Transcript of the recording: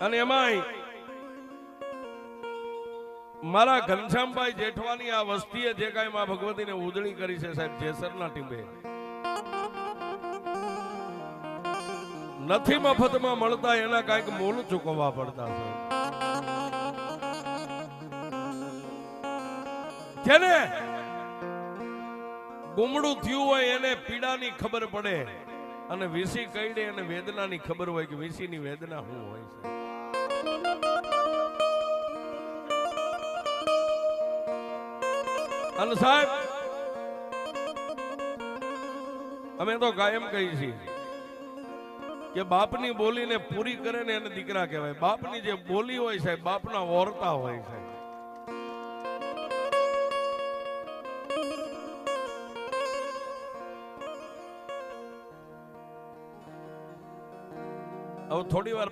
અને એમાંય મારા ઘનશ્યામભાઈ જેઠવાની આ વસ્તીએ જે કાંઈ માં ભગવતીને ઉજળી કરી છે સાહેબ, જેસરના ટીમે નથી મફતમાં મળતા, એના કાંઈક મૂળ ચૂકવવા પડતા છે. જેને ગુમડું થયું હોય એને પીડાની ખબર પડે, અને વીસી કઈડે અને વેદનાની ખબર હોય કે વીસીની વેદના શું હોય છે. અને સાહેબ અમે તો કાયમ કહી છીએ કે બાપની બોલીને પૂરી કરે ને એને દીકરા કહેવાય. બાપની જે બોલી હોય સાહેબ, બાપના ઓરતા હોય છે. હવે થોડી વાર